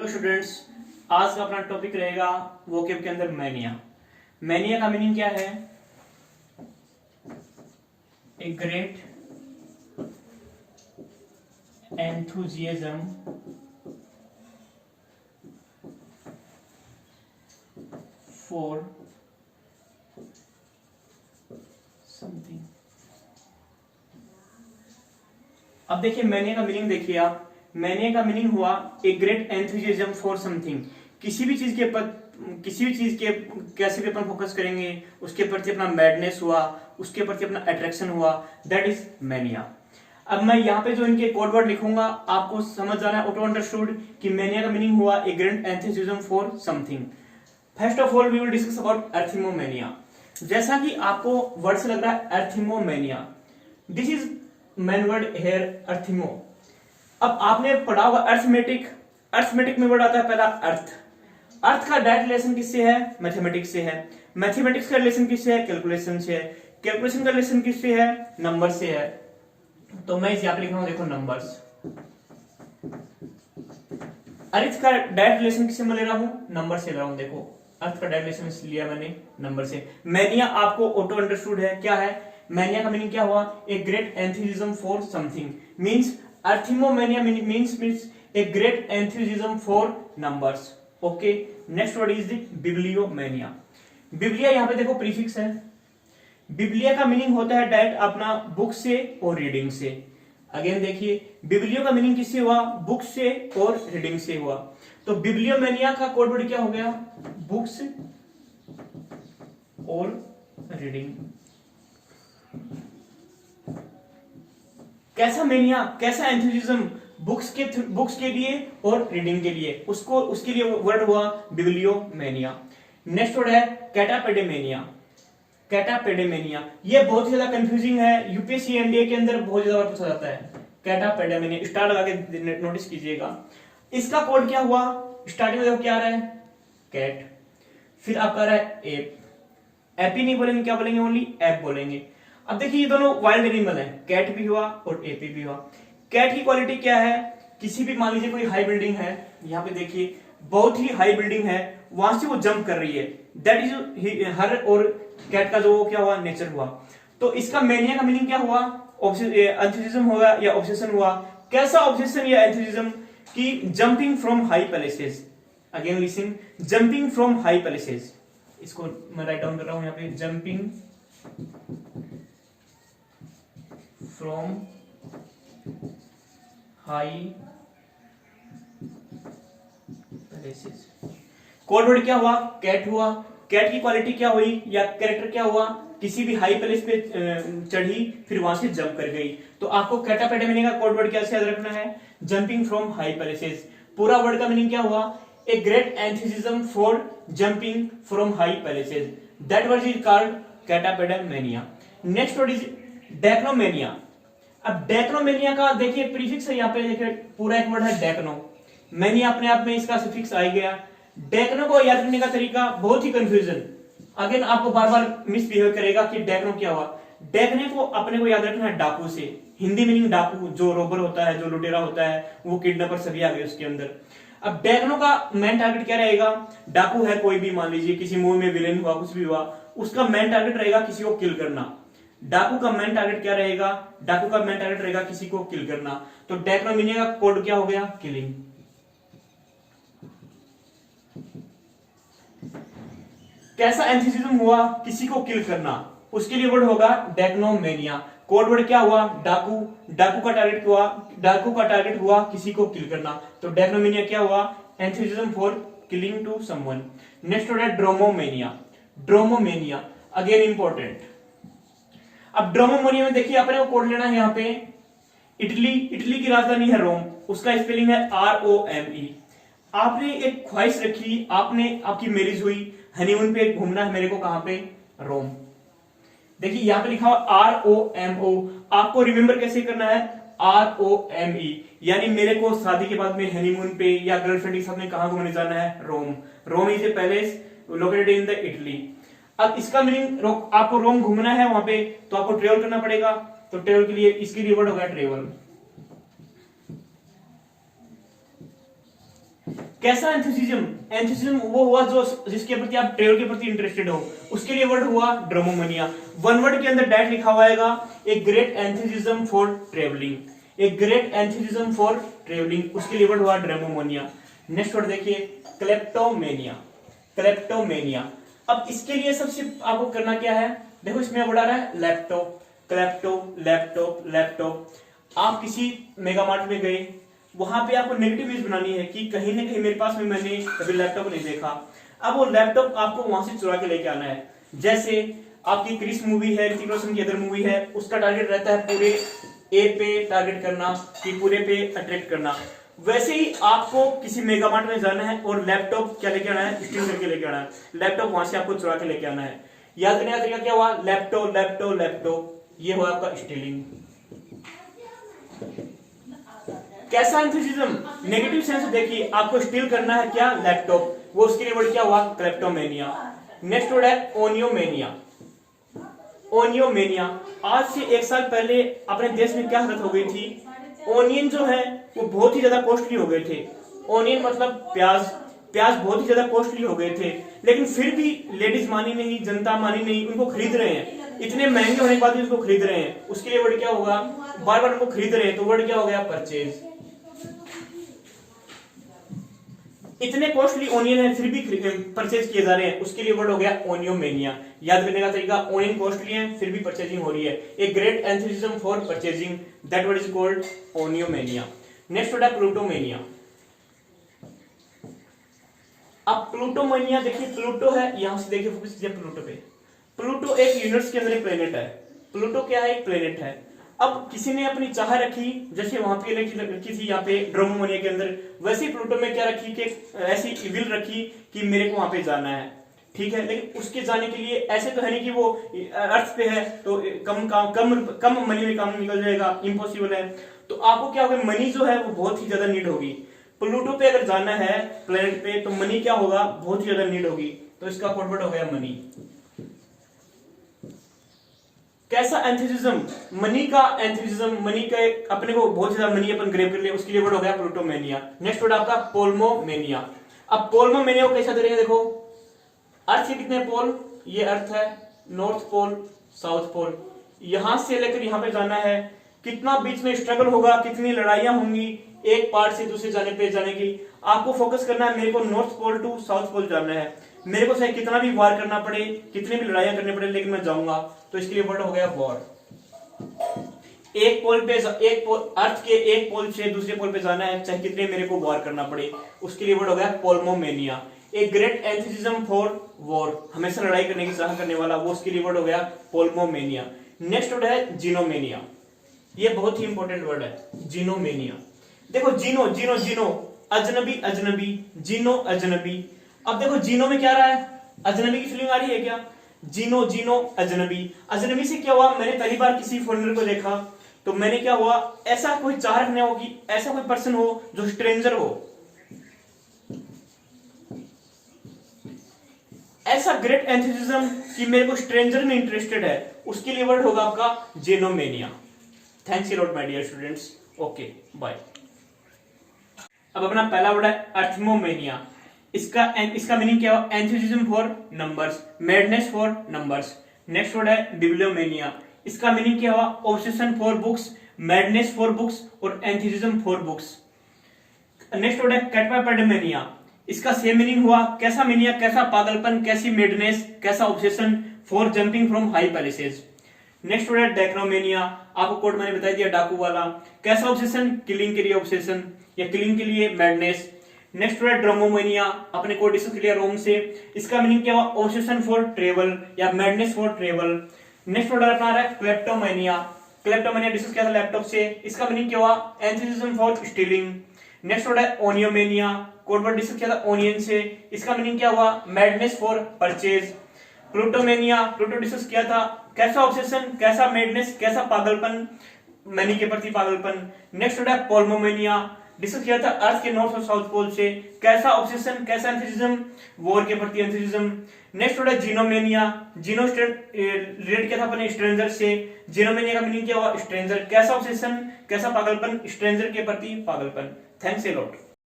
Students, आज का अपना टॉपिक रहेगा वोकैब के अंदर मैनिया। मैनिया का मीनिंग क्या है? A great enthusiasm for something. अब देखिए मैनिया का मीनिंग देखिए आप। मैनिया का मीनिंग हुआ a great enthusiasm for something. किसी भी चीज के कैसे भी अपन फोकस करेंगे, उसके प्रति अपना मैडनेस हुआ, उसके प्रति अपना अट्रैक्शन हुआ, दैट इज मैनिया। अब मैं यहाँ पे जो इनके कोड वर्ड लिखूंगा आपको समझ जाना है, ऑटो अंडरस्टूड कि मैनिया का मीनिंग हुआ a great enthusiasm for something. First of all we will discuss about arithmomania. जैसा कि आपको वर्ड से लग रहा है arithmomania, this is main word here arithmo. अब आपने पढ़ा होगा अर्थमेटिक। अर्थमेटिक में वर्ड आता है पहला अर्थ। अर्थ का डायरेक्ट रिलेशन किससे है? मैथमेटिक्स से है। मैथमेटिक्स का रिलेशन किससे है? कैलकुलेशन से है। कैलकुलेशन का रिलेशन किससे है? नंबर से है। तो मैं यहाँ पे लिख रहा हूं, देखो नंबर्स। अर्थ का डायरेक्ट रिलेशन किससे मैं ले रहा हूं? नंबर से ले रहा हूं। देखो अर्थ का डायरेक्ट रिलेशन लिया मैंने नंबर से। मैनिया आपको ऑटो अंडरस्टूड है। क्या है मैनिया का मीनिंग? क्या हुआ? A great enthusiasm for something means Arthemomania means a great enthusiasm for numbers. Okay. Next word is the bibliomania. बिब्लिया यहाँ पे देखो प्रीफिक्स है। बिब्लिया का मीनिंग होता है डायरेक्ट अपना बुक से और रीडिंग से। अगेन देखिए बिब्लियो का मीनिंग किससे हुआ? बुक से और रीडिंग से हुआ। तो बिब्लियोमेनिया का कोड वर्ड क्या हो गया? बुक्स और रीडिंग। कैसा मैनिया, कैसा एंथुजिज्म? बुक्स के लिए और रीडिंग के लिए, उसके लिए वर्ड हुआ बिब्लियोमेनिया। नेक्स्ट वर्ड है कैटापेडेमेनिया। कैटापेडेमेनिया ये बहुत ही ज्यादा कंफ्यूजिंग है, यूपीएससी एनडीए के अंदर बहुत ज्यादा पूछा जाता है। कैटापेडेमेनिया स्टार लगा के नोटिस कीजिएगा। इसका कोड क्या हुआ? स्टार्टिंग में देखो क्या आ रहा है? कैट, फिर आपका आ रहा है एप। एपी नहीं बोलेंगे, क्या बोलेंगे? ओनली एप बोलेंगे। अब देखिए ये दोनों वाइल्ड एनिमल है, कैट भी हुआ और एपी भी हुआ। कैट की क्वालिटी क्या है? किसी भी मान लीजिए कोई हाई बिल्डिंग है, यहाँ पे देखिए बहुत ही हाई बिल्डिंग है, वहां से वो जंप कर रही है, दैट इज हर। और कैट का जो क्या हुआ? नेचर हुआ। तो इसका मैनिया का मीनिंग क्या हुआ? एंथुसिज्म हुआ या ऑब्सेशन हुआ। कैसा ऑब्सेशन या एंथुसिज्म? कि jumping from high palaces. Again listen, jumping from high palaces. इसको मैं राइट डाउन कर रहा हूं यहाँ पे, jumping from high palaces. Code word क्या हुआ? कैट हुआ। कैट की क्वालिटी क्या हुई या कैरेक्टर क्या हुआ? किसी भी हाई पैलेस पे चढ़ी, फिर वहां से जंप कर गई। तो आपको कैटापेडेमेनिया का कोड वर्ड कैसे याद रखना है? Jumping from high places. पूरा वर्ड का मीनिंग क्या हुआ? A great enthusiasm for jumping from high places, that word is called catapedamania. Next word is dacnomania. अब डेक्नोमेनिया का देखिए प्रीफिक्स है यहाँ पे, देखिए पूरा एक वर्ड है डेक्नो। मेनिया अपने आप में इसका सफिक्स आ गया। डेक्नो को याद करने का तरीका बहुत ही कंफ्यूजन, अगेन आपको बार बार मिसबिहेव करेगा कि डेक्नो क्या हुआ। डेक्ने को अपने को याद रखना है डाकू से। हिंदी मीनिंग डाकू, जो रोबर होता है, जो लुटेरा होता है, वो किडनैपर सभी आ गए उसके अंदर। अब डेक्नो का मेन टारगेट क्या रहेगा? डाकू है कोई भी, मान लीजिए किसी मूवी में विलेन हुआ, कुछ भी हुआ, उसका मेन टारगेट रहेगा किसी को किल करना। डाकू का मेन टारगेट क्या रहेगा? डाकू का मेन टारगेट रहेगा किसी को किल करना। तो डेक्नोमेनिया का कोड क्या हो गया? किलिंग। कैसा एंथुसिज्म हुआ? किसी को किल करना, उसके लिए वर्ड होगा डेक्नोमेनिया। कोड वर्ड क्या हुआ? डाकू। डाकू का टारगेट हुआ किसी को किल करना। तो डेक्नोमेनिया क्या हुआ? Enthusiasm for killing to someone. Next word है ड्रोमोमेनिया। ड्रोमोमेनिया again important. अब ड्रोमोमेनिया में देखिए अपने को कोड लेना है यहाँ पे इटली। इटली की राजधानी है रोम, उसका स्पेलिंग है ROME। आपने एक ख्वाहिश रखी, आपकी मैरिज हुई, हनीमून पे घूमना है मेरे को, कहां पे? रोम। देखिए यहाँ पे लिखा हुआ ROMO। आपको रिमेंबर कैसे करना है? ROME, यानी मेरे को शादी के बाद में हनीमून पे या गर्लफ्रेंड के साथ में कहां घूमने जाना है? Rome. Rome is a palace located in the Italy. अब इसका मीनिंग आपको रोम घूमना है वहां पे, तो आपको ट्रेवल करना पड़ेगा। तो ट्रेवल के लिए इसके लिए वर्ड होगा ट्रेवल। कैसा एंथुसिज्म, एंथुसिज्म वो हुआ जो जिसके प्रति आप ट्रेवल के प्रति इंटरेस्टेड हो, उसके लिए वर्ड हुआ ड्रोमोमनिया। वन वर्ड के अंदर डायरेक्ट लिखा हुआ आएगा a great enthusiasm for travelling, a great enthusiasm for travelling, उसके लिए वर्ड हुआ ड्रोमोमनिया। नेक्स्ट वर्ड देखिए क्लेप्टोमेनिया, क्लेप्टोमेनिया। अब इसके लिए सबसे आपको करना क्या है, देखो इसमें वर्ड आ रहा है लैपटॉप, क्लेप्टो, लैपटॉप, लैपटॉप। आप किसी मेगा मार्ट में गए, वहां पे आपको नेगेटिव इमेज बनानी है कि कहीं ना कहीं मेरे पास में मैंने कभी लैपटॉप नहीं देखा। अब वो लैपटॉप आपको वहां से चुरा के लेके आना है। जैसे आपकी क्रिस मूवी है, ऋतिक रोशन की अदर मूवी है, उसका टारगेट रहता है पूरे ए पे टारगेट करना, कि पूरे पे अट्रैक्ट करना। वैसे ही आपको किसी मेगा मार्ट में जाना है और लैपटॉप क्या लेके आना है, स्टील करके लेके आना है। लैपटॉप वहां से आपको चुरा के लेके आना है। याद करने का तरीका क्या हुआ, लैपटॉप, लैपटॉप, लैपटॉप, ये हुआ आपका स्टीलिंग। कैसा एंथुसिज्म, नेगेटिव सेंस देखिए, आपको स्टील करना है क्या, लैपटॉप, वो उसके लिए वर्ड क्या हुआ, क्लेप्टोमेनिया। नेक्स्ट वर्ड है ओनियोमेनिया, ओनियोमेनिया। आज से 1 साल पहले अपने देश में क्या हालत हो गई थी, ओनियन जो है वो बहुत ही ज्यादा कॉस्टली हो गए थे। ओनियन मतलब प्याज, प्याज बहुत ही ज्यादा कॉस्टली हो गए थे, लेकिन फिर भी लेडीज मानी नहीं, जनता मानी नहीं, उनको खरीद रहे हैं। इतने महंगे होने के बाद भी उसको खरीद रहे हैं, उसके लिए वर्ड क्या होगा, बार बार उनको खरीद रहे हैं, तो वर्ड क्या हो गया, परचेज। इतने कॉस्टली ओनियन है फिर भी परचेज किए जा रहे हैं, उसके लिए वर्ड हो गया ओनियोमेनिया। याद करने का तरीका, ओनियन कॉस्टली है फिर भी परचेजिंग हो रही है, a great enthusiasm for purchasing, that word is called oniomania. Next word है प्लूटोमेनिया। अब प्लूटोमेनिया देखिए, प्लूटो है, यहां से देखिए फोकस कीजिए प्लूटो पे। प्लूटो एक यूनिवर्स के अंदर एक प्लेनेट है। प्लूटो क्या है, एक प्लेनेट है। अब किसी ने अपनी चाह रखी, जैसे वहां पे रखी थी यहाँ पे ड्रोमोमोनिया के अंदर, वैसे ही प्लूटो में क्या रखी कि ऐसी विल रखी कि मेरे को वहां पे जाना है, ठीक है। लेकिन उसके जाने के लिए ऐसे तो है नहीं कि वो अर्थ पे है तो कम मनी में काम निकल जाएगा, इम्पॉसिबल है। तो आपको क्या होगा, मनी जो है वो बहुत ही ज्यादा नीड होगी। प्लूटो पे अगर जाना है प्लेनेट पे तो मनी क्या होगा, बहुत ही ज्यादा नीड होगी, तो इसका कोड हो गया मनी। कैसा एंथुसिज्म, मनी का एंथुसिज्म, मनी के अपने को बहुत ज्यादा मनी अपन ग्रेव कर लिया, उसके लिए वर्ड हो गया प्लूटोमेनिया। नेक्स्ट वर्ड आपका पोल्मोमेनिया। अब पोल्मोमेनिया को कैसा करेंगे, देखो अर्थ के कितने पोल, ये अर्थ है, नॉर्थ पोल, साउथ पोल, यहां से लेकर यहां पे जाना है, कितना बीच में स्ट्रगल होगा, कितनी लड़ाइयां होंगी एक पार्ट से दूसरे जाने की। आपको फोकस करना है, मेरे को north pole to south pole जाना है, मेरे को चाहे कितना भी वार करना पड़े, कितनी भी लड़ाइयां करनी पड़े, लेकिन मैं जाऊंगा, तो इसके लिए वर्ड हो गया वॉर। एक पोल पे, अर्थ के एक पोल से दूसरे पोल पे जाना है, चाहे कितने मेरे को वॉर करना पड़े, उसके लिए वर्ड हो गया पोल्मोमेनिया। एक ग्रेट एंथुसिज्म फॉर वॉर, हमेशा लड़ाई करने की चाह करने वाला, वो उसके लिए वर्ड हो गया पोल्मोमेनिया। नेक्स्ट वर्ड है जीनोमेनिया, ये बहुत ही इंपॉर्टेंट वर्ड है, जीनोमेनिया। देखो जीनो, जीनो, जीनो, अजनबी, अजनबी, जीनो, अजनबी। अब देखो जीनो में क्या आ रहा है, अजनबी की फीलिंग आ रही है क्या, जीनो, जीनो, अजनबी। अजनबी से क्या हुआ, मैंने पहली बार किसी फॉरेनर को देखा तो मैंने क्या हुआ, ऐसा कोई चाह रखने हो कि ऐसा कोई पर्सन हो जो स्ट्रेंजर हो, ऐसा ग्रेट एंथुसिज्म कि मेरे को स्ट्रेंजर में इंटरेस्टेड है, उसके लिए वर्ड होगा आपका xenomania. Thanks a lot my dear students, okay bye. अब अपना पहला वर्ड है अर्थमोमेनिया। इसका मीनिंग क्या है, enthusiasm for numbers, madness for numbers. Next word है बिब्लियोमेनिया। इसका मीनिंग क्या हुआ, obsession for books, madness for books और enthusiasm for books. Next word है कैटपाइपेडमेनिया। इसका सेम मीनिंग हुआ, कैसा मीनिया, कैसा पागलपन, कैसी मेडनेस, कैसा obsession for jumping from high palaces. Next word है डेक्रोमेनिया, आपको कोड मैंने बता दिया, डाकू वाला। कैसा ऑब्सेशन, किलिंग के लिए ऑब्सेशन या किलिंग के लिए मैडनेस। नेक्स्ट वर्ड है ड्रोमोमेनिया, अपने कोड डिस्कस किया रोम से। इसका मीनिंग क्या हुआ, ऑब्सेशन फॉर ट्रेवल या madness for travel. Next word अपना रहा है क्लेप्टोमेनिया। क्लेप्टोमेनिया डिस्कस किया था लैपटॉप से, इसका मीनिंग क्या हुआ, enthusiasm for stealing. Next word है ओनियोमेनिया, कोड वर्ड डिस्कस किया था ओनियन से, इसका मीनिंग क्या हुआ, madness for purchase. Plutomania, pluto discuss किया था, कैसा ऑब्सेशन, कैसा मैडनेस, कैसा पागलपन, मनी के प्रति पागलपन। नेक्स्ट वर्ड है पोल्मोमेनिया, डिस्कस किया था अर्थ के नॉर्थ और साउथ पोल से, कैसा ऑब्सेशन, कैसा एंथुसिज्म, वॉर के प्रति एंथुसिज्म। नेक्स्ट वर्ड है जीनोमेनिया, जीनो रिलेट किया था अपने स्ट्रेंजर से, जीनोमेनिया का मीनिंग क्या हुआ, स्ट्रेंजर, कैसा ऑब्सेशन, कैसा पागलपन, स्ट्रेंजर के प्रति पागलपन। Thanks a lot.